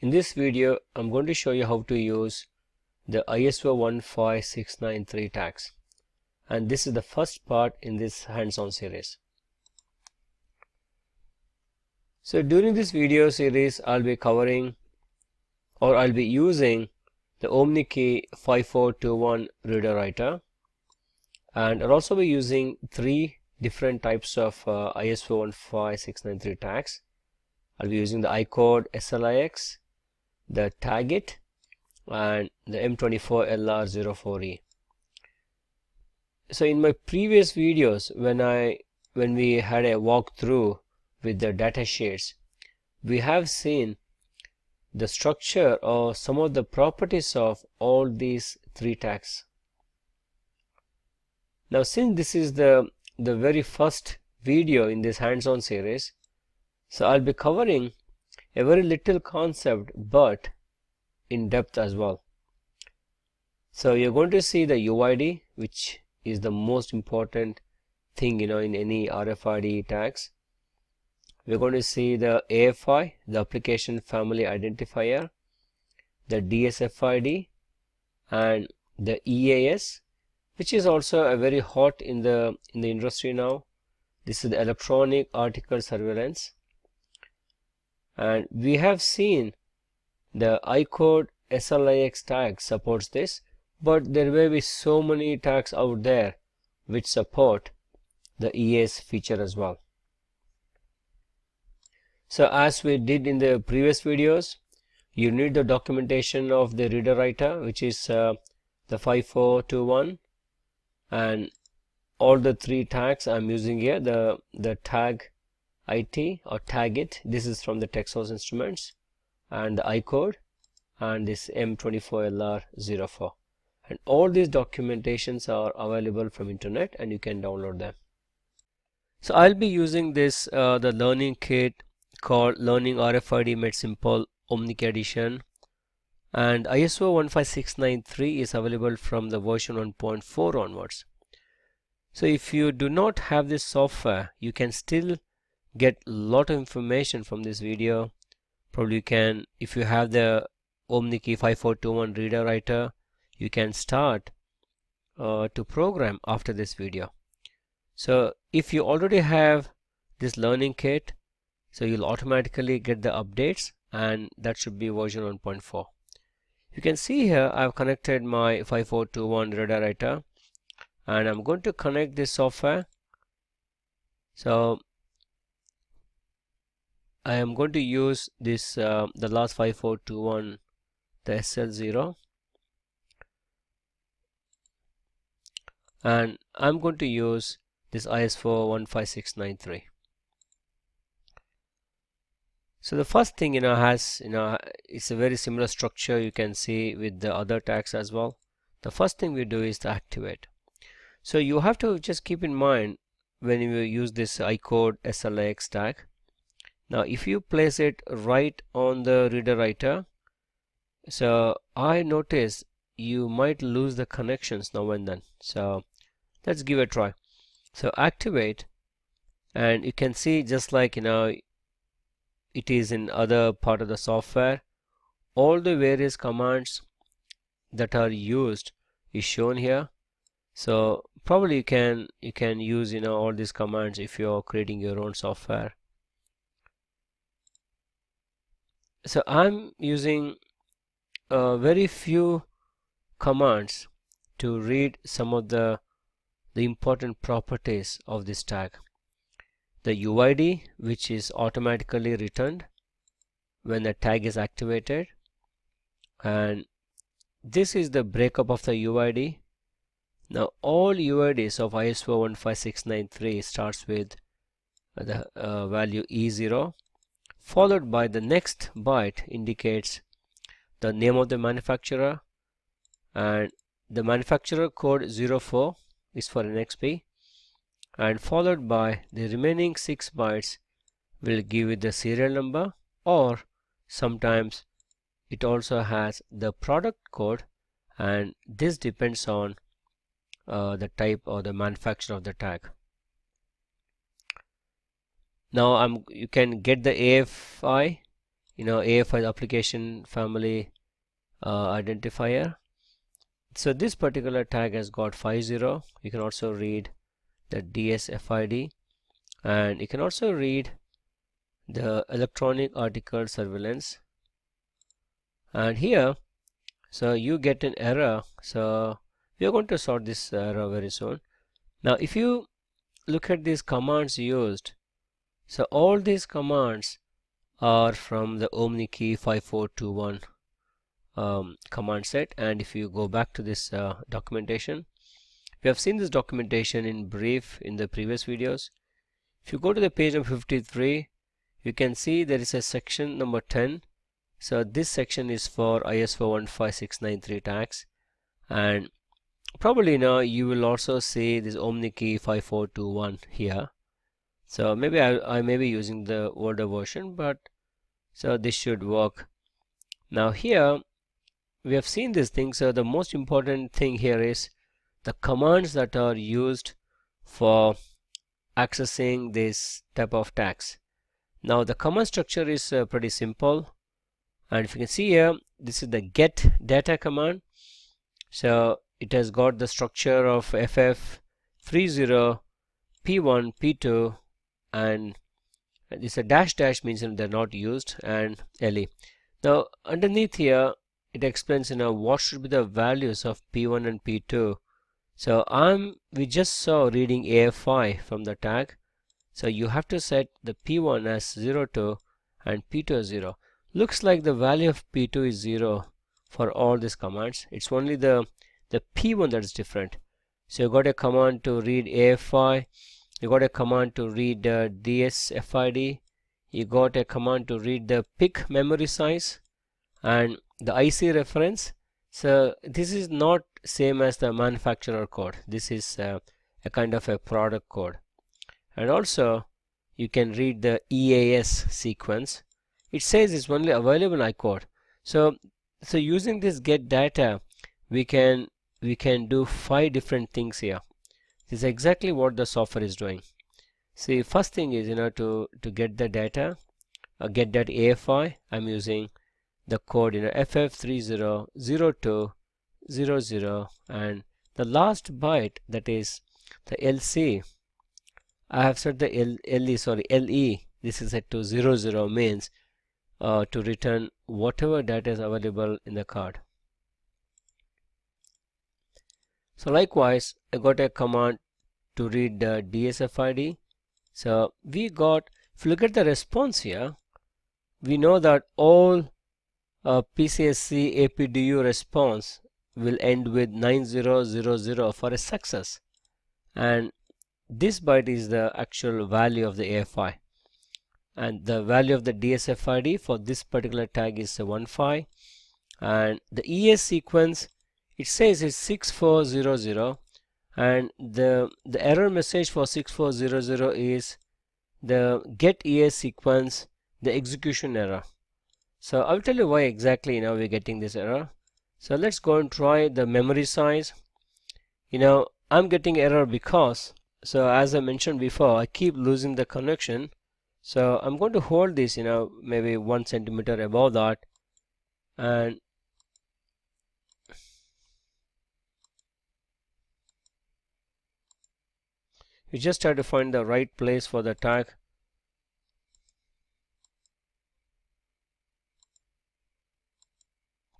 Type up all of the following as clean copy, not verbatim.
In this video, I'm going to show you how to use the ISO 15693 tags, and this is the first part in this hands-on series. So during this video series, I'll be covering or I'll be using the OMNIKEY 5421 reader writer, and I'll also be using three different types of ISO 15693 tags. I'll be using the iCode SLIX, the tagit, and the M24LR04E. So in my previous videos, when we had a walkthrough with the data sheets, we have seen the structure or some of the properties of all these three tags. Now, since this is the very first video in this hands-on series, so I'll be covering a very little concept but in depth as well. So you're going to see the UID, which is the most important thing in any RFID tags. We're going to see the AFI, the application family identifier, the DSFID, and the EAS, which is also a very hot in the industry now. This is the electronic article surveillance, and we have seen the iCode SLIX tag supports this, but there may be so many tags out there which support the EAS feature as well. So as we did in the previous videos, you need the documentation of the reader writer, which is the 5421, and all the three tags I'm using here, the tag IT or tagit, this is from the Texas Instruments, and the iCode, and this M24LR04, and all these documentations are available from internet and you can download them. So I'll be using this the learning kit called Learning RFID Made Simple OMNIKEY Edition, and ISO 15693 is available from the version 1.4 onwards. So if you do not have this software, you can still get a lot of information from this video. Probably you can, if you have the OMNIKEY 5421 reader writer, you can start to program after this video. So if you already have this learning kit, so you'll automatically get the updates, and that should be version 1.4. You can see here I've connected my 5421 reader writer, and I'm going to connect this software. So I am going to use this the last 5421, the SL0, and I'm going to use this ISO 15693. So the first thing has it's a very similar structure you can see with the other tags as well. The first thing we do is to activate. So you have to just keep in mind when you use this iCode SLIX tag. Now if you place it right on the reader writer, so I notice you might lose the connections now and then. So let's give it a try. So activate, and you can see just like it is in other part of the software, all the various commands that are used is shown here. So probably you can use all these commands if you are creating your own software. So I'm using very few commands to read some of the important properties of this tag. The UID, which is automatically returned when the tag is activated, and this is the breakup of the UID. Now all UIDs of ISO 15693 starts with the value E0, followed by the next byte indicates the name of the manufacturer, and the manufacturer code 04 is for NXP, and followed by the remaining 6 bytes will give you the serial number, or sometimes it also has the product code, and this depends on the type or the manufacturer of the tag. Now you can get the AFI AFI application family identifier. So this particular tag has got 50. You can also read the DSFID, and you can also read the electronic article surveillance. And here, so you get an error. So we are going to sort this error very soon. Now if you look at these commands used, so all these commands are from the OMNIKEY 5421 command set. And if you go back to this documentation, we have seen this documentation in brief in the previous videos. If you go to the page number 53, you can see there is a section number 10. So this section is for ISO 15693 tags, and probably now you will also see this OMNIKEY 5421 here. So maybe I may be using the older version, but so this should work. Now here we have seen this thing. So the most important thing here is the commands that are used for accessing this type of tags. Now the command structure is pretty simple, and if you can see here, this is the get data command. So it has got the structure of FF30, P1, P2, and this a dash means they're not used, and LE. Now underneath here it explains what should be the values of P1 and P2. So we just saw reading AFI from the tag. So you have to set the P1 as 02 and P2 as 0. Looks like the value of P2 is 0 for all these commands. It's only the P1 that is different. So you got a command to read AFI, you got a command to read DSFID, you got a command to read the PIC memory size and the IC reference. So this is not same as the manufacturer code. This is a kind of a product code. And also you can read the EIP sequence. It says it's only available in iCode. So using this get data, we can do 5 different things here. This is exactly what the software is doing. See, first thing is to get the data, get that AFI. I'm using the code FF300200, and the last byte, that is the LC, I have set the LE. This is set to 00, means to return whatever data is available in the card. So likewise, I got a command to read the DSFID. So we got, if you look at the response here, we know that all PCSC APDU response will end with 9000 for a success, and this byte is the actual value of the AFI, and the value of the DSFID for this particular tag is 15, and the EIP sequence, it says it's 6400, and the error message for 6400 is the get EIP sequence, the execution error. So I'll tell you why exactly we're getting this error. So let's go and try the memory size. I'm getting error because, so as I mentioned before, I keep losing the connection. So I'm going to hold this maybe 1 centimeter above that, and you just try to find the right place for the tag.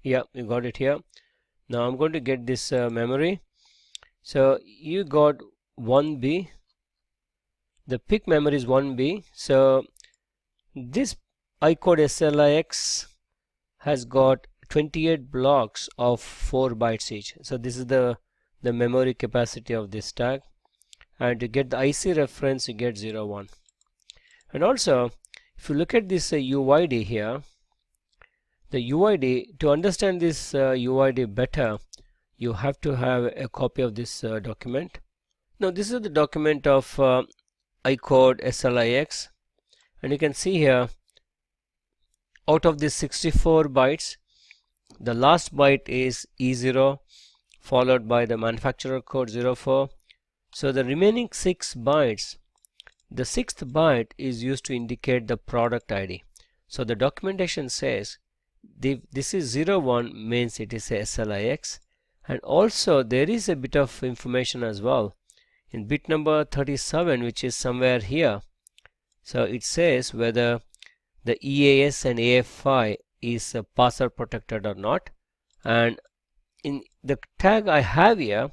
Yeah, you got it here. Now I'm going to get this memory. So you got 1B, the PIC memory is 1B. So this iCode SLIX has got 28 blocks of 4 bytes each. So this is the memory capacity of this tag, and to get the IC reference you get 01. And also if you look at this UID here, the UID, to understand this UID better, you have to have a copy of this document. Now this is the document of iCode SLIX, and you can see here, out of these 64 bytes, the last byte is E0 followed by the manufacturer code 04. So the remaining 6 bytes, the 6th byte is used to indicate the product ID. So the documentation says this is 01 means it is a SLIX, and also there is a bit of information as well in bit number 37, which is somewhere here. So it says whether the EAS and AFI is password protected or not, and in the tag I have here,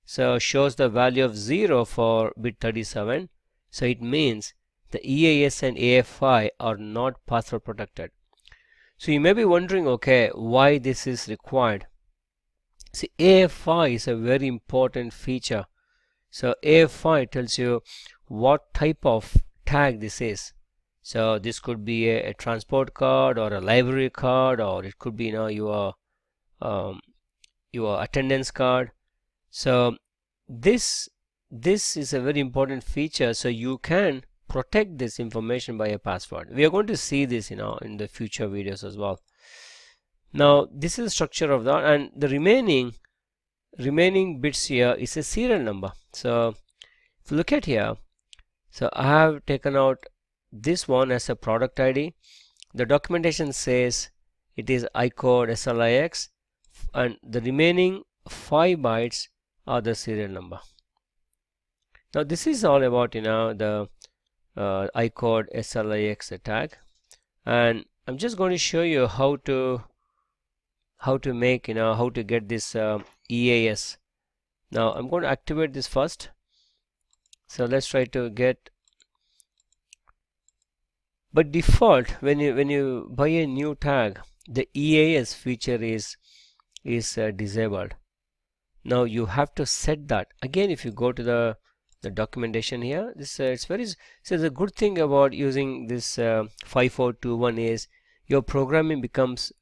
so shows the value of 0 for bit 37. So it means the EAS and AFI are not password protected. So you may be wondering, okay, why this is required. See, AFI is a very important feature. So AFI tells you what type of tag this is. So this could be a transport card or a library card, or it could be your attendance card. So this is a very important feature, so you can protect this information by a password. We are going to see this in the future videos as well. Now this is the structure of that, and the remaining bits here is a serial number. So if you look at here, so I have taken out this one as a product ID. The documentation says it is iCode SLIX, and the remaining 5 bytes are the serial number. Now this is all about the iCode SLIX tag, and I'm just going to show you how to make how to get this EAS. Now I'm going to activate this first. So let's try to get. But default, when you buy a new tag, the EAS feature is disabled. Now you have to set that again. If you go to the documentation here, this it's very, so the good thing about using this 5421 is your programming becomes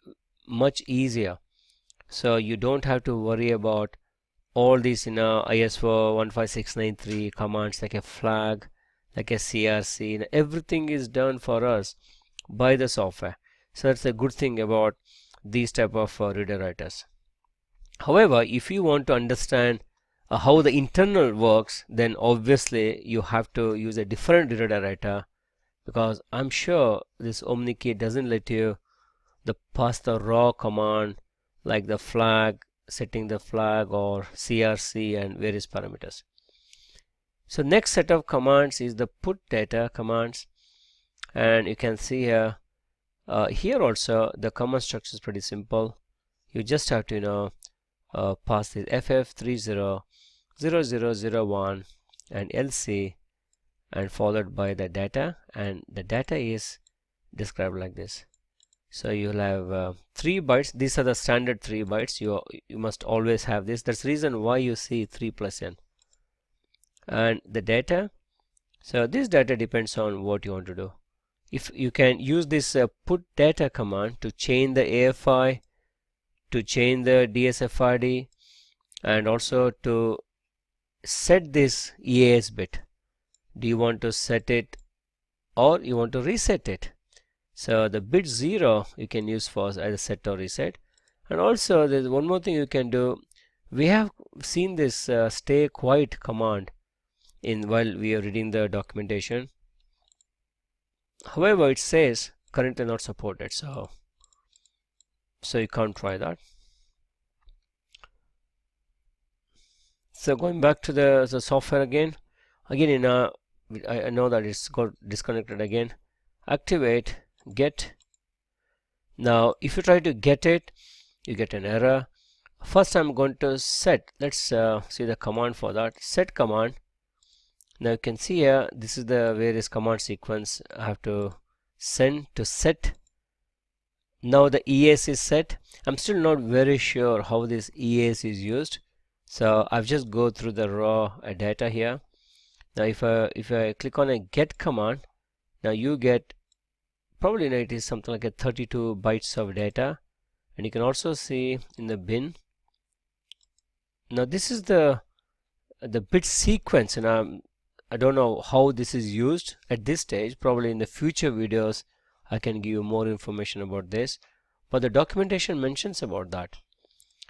much easier. So you don't have to worry about all these ISO 15693 commands like a flag, like a CRC. Everything is done for us by the software. So that's a good thing about these type of reader writers. However, if you want to understand how the internal works, then obviously you have to use a different reader writer, because I'm sure this OMNIKEY doesn't let you pass the raw command like the flag, setting the flag, or CRC and various parameters. So next set of commands is the put data commands, and you can see here here also the command structure is pretty simple. You just have to pass this ff300001 and LC, and followed by the data, and the data is described like this. So you'll have 3 bytes. These are the standard 3 bytes. You must always have this. That's the reason why you see 3 plus n. And the data, so this data depends on what you want to do. If you can use this put data command to change the AFI, to change the DSFRD, and also to set this EAS bit. Do you want to set it or you want to reset it? So the bit 0 you can use for either set or reset. And also there's one more thing you can do. We have seen this stay quiet command while we are reading the documentation. However, it says currently not supported, so you can't try that. So going back to the software again, I know that it's got disconnected again. Activate get. Now if you try to get it, you get an error. First I'm going to set. Let's see the command for that. Set command. Now you can see here, this is the various command sequence. I have to send to set. Now the EAS is set. I'm still not very sure how this EAS is used, so I've just go through the raw data here. Now if I click on a get command, now you get probably it is something like a 32 bytes of data, and you can also see in the bin. Now this is the bit sequence, and I don't know how this is used at this stage. Probably in the future videos I can give you more information about this, but the documentation mentions about that.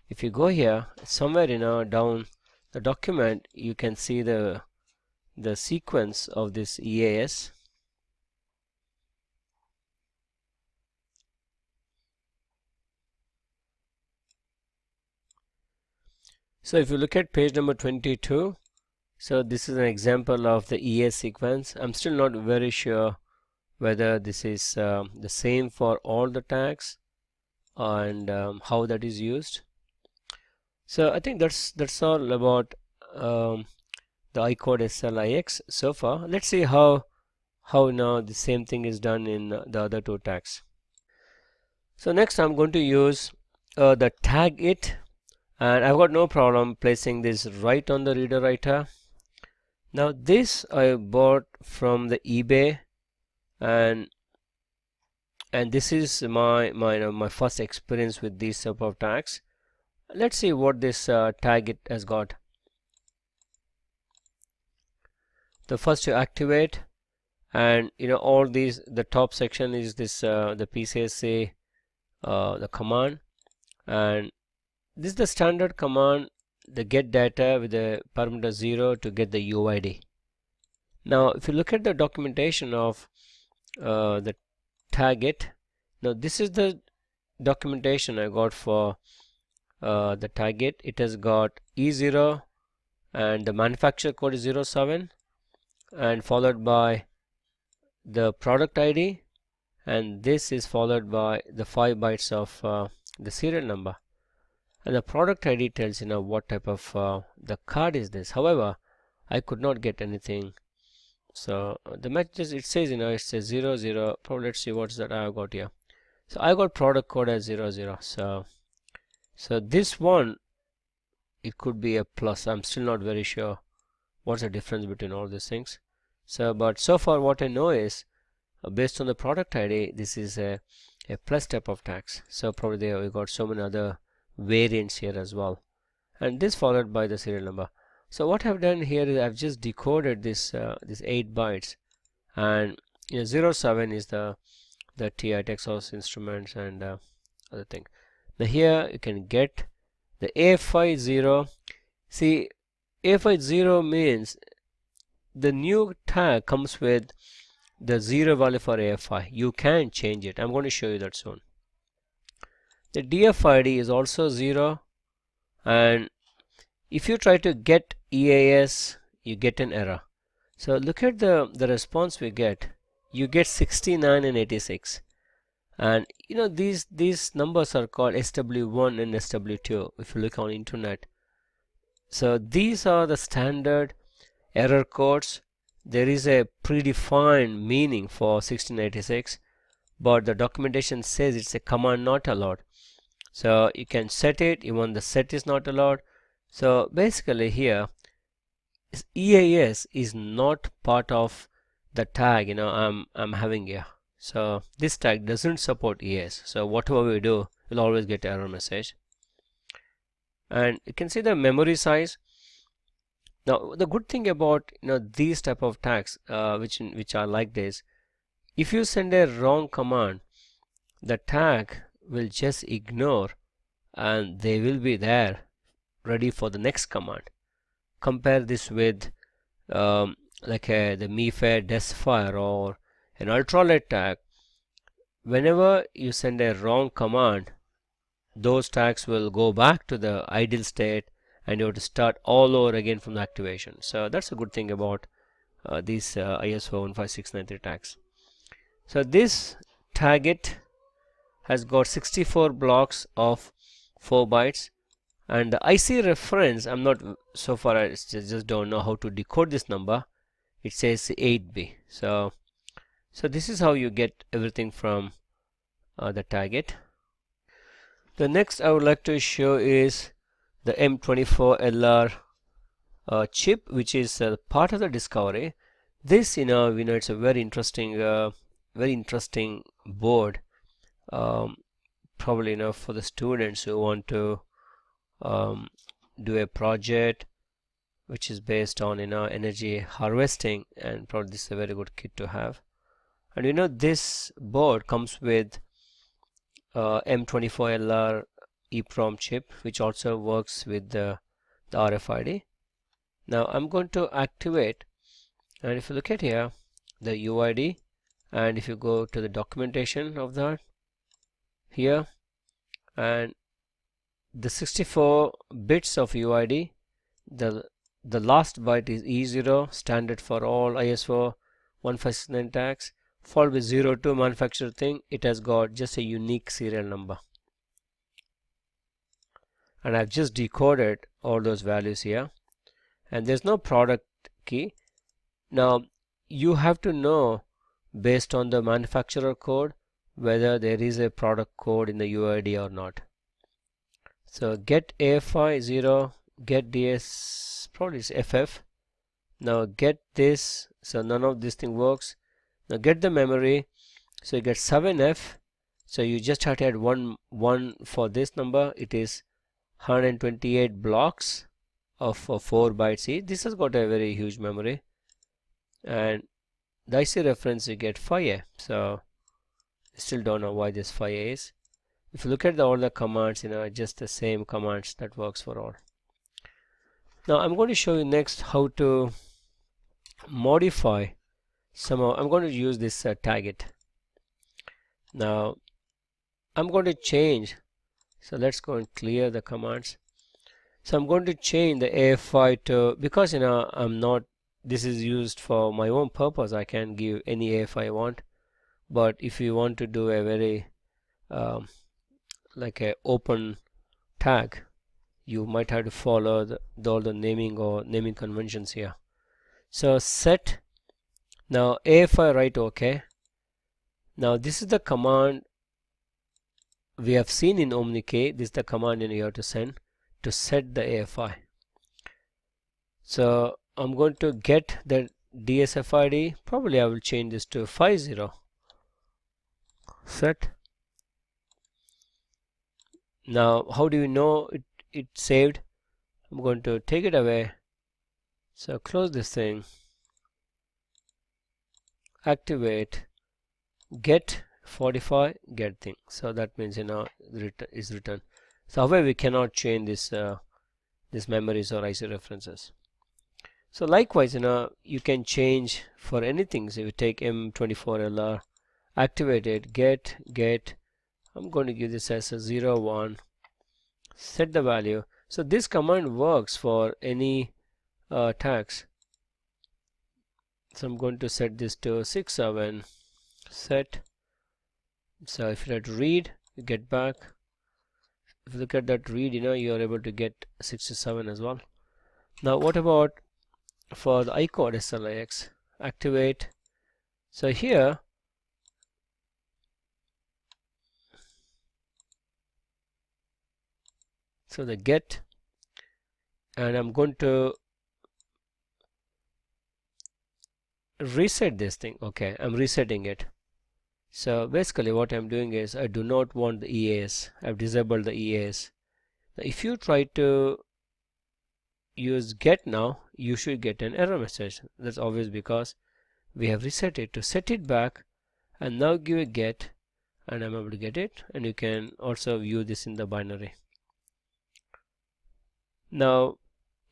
If you go here somewhere down the document, you can see the sequence of this EAS. So if you look at page number 22, so this is an example of the EIP sequence. I'm still not very sure whether this is the same for all the tags and how that is used. So I think that's all about the iCode SLIX so far. Let's see how now the same thing is done in the other two tags. So next I'm going to use the tag it, and I've got no problem placing this right on the reader writer. Now this I bought from the eBay, and this is my first experience with these type of tags. Let's see what this tag it has got. The first you activate, and all these, the top section is this the PCSA the command, and this is the standard command, the get data with the parameter 0 to get the UID. Now if you look at the documentation of the tag it, now this is the documentation I got for the tag it. It has got E0 and the manufacturer code is 07, and followed by the product ID, and this is followed by the 5 bytes of the serial number, and the product ID tells what type of the card is this. However, I could not get anything. So the messages, it says it says 00. Probably let's see what's that I got here. So I got product code as 00. So this one, it could be a plus. I'm still not very sure what's the difference between all these things. So but so far what I know is based on the product ID, this is a plus type of tags. So probably there we got so many other variants here as well, and this followed by the serial number. So what I've done here is I've just decoded this 8 bytes, and 07 is the TI Texas Instruments and other thing. Now here you can get the A50. See, A50 means the new tag comes with the 0 value for AFI. You can change it. I'm going to show you that soon. The DFID is also 0, and if you try to get EAS, you get an error. So look at the response we get. You get 69 and 86, and these numbers are called SW1 and SW2 if you look on internet. So these are the standard error codes. There is a predefined meaning for 1686, but the documentation says it's a command not allowed. So you can set it, even the set is not allowed. So basically here EAS is not part of the tag I'm having here. So this tag doesn't support EAS. So whatever we do, we'll always get error message. And you can see the memory size. Now the good thing about these type of tags which are like this, if you send a wrong command, the tag will just ignore and they will be there ready for the next command. Compare this with like the MeFair Desfire or an ultralight tag. Whenever you send a wrong command, those tags will go back to the idle state and you have to start all over again from the activation. So that's a good thing about these ISO 15693 tags. So this tag it has got 64 blocks of 4 bytes, and the IC reference, I'm not so far, I just don't know how to decode this number. It says 8B. So this is how you get everything from the tag it. The next I would like to show is the M24LR chip, which is part of the discovery. This we know it's a very interesting board, probably for the students who want to do a project which is based on energy harvesting, and probably this is a very good kit to have. And this board comes with M24LR EEPROM chip, which also works with the RFID. Now I'm going to activate, and if you look at here, the UID, and if you go to the documentation of that here, and the 64 bits of UID, the last byte is E0, standard for all ISO 15693 tags, followed with 02 manufacturer thing. It has got just a unique serial number, and I've just decoded all those values here, and there's no product key. Now you have to know based on the manufacturer code whether there is a product code in the UID or not. So get AFI 0, get DS, probably is FF. Now get this, so none of this thing works. Now get the memory, so you get 7F, so you just have to add 1 for this number. It is 128 blocks of 4 bytes each. This has got a very huge memory, and the IC reference you get 5A, so I still don't know why this 5A is. If you look at all the commands, just the same commands that works for all. Now I'm going to show you next how to modify somehow. I'm going to use this target. Now I'm going to change, so let's go and clear the commands. So I'm going to change the AFI to, because I'm not, this is used for my own purpose, I can give any AFI I want, but if you want to do a very like a open tag, you might have to follow all the naming or naming conventions here. So set, now AFI write OK. Now this is the command we have seen in OMNIKEY. This is the command you have to send to set the AFI. So I'm going to get the DSFID. Probably I will change this to 50. Set. Now how do you know it saved? I'm going to take it away. So close this thing, activate, get 45, get thing. So that means is written. So however we cannot change this memories or IC references. So likewise you can change for anything. So if you take M24LR, activate it, get, I'm going to give this as a 01, set the value. So this command works for any tags. So I'm going to set this to 67, set. So if you had to read, you get back. If you look at that read, you are able to get 67 as well. Now what about for the iCode SLIX? Activate. So here so the get, and I'm going to reset this thing. Okay, I'm resetting it. So basically what I'm doing is I do not want the EAS. I've disabled the EAS. Now if you try to use get now, you should get an error message. That's obvious because we have reset it. To set it back and now give a get, and I'm able to get it, and you can also view this in the binary. Now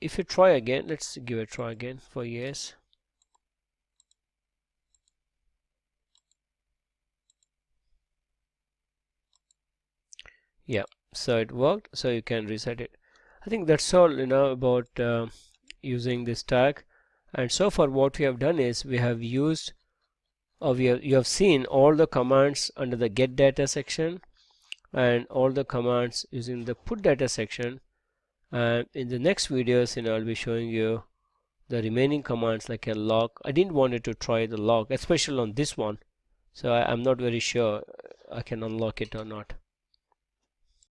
if you try again, let's give a try again for EAS. Yeah, so it worked, so you can reset it. I think that's all about using this tag. And so far what we have done is we have used, or you have seen all the commands under the get data section and all the commands using the put data section. And in the next videos I'll be showing you the remaining commands like a lock. I didn't want it to try the lock, especially on this one, so I'm not very sure I can unlock it or not.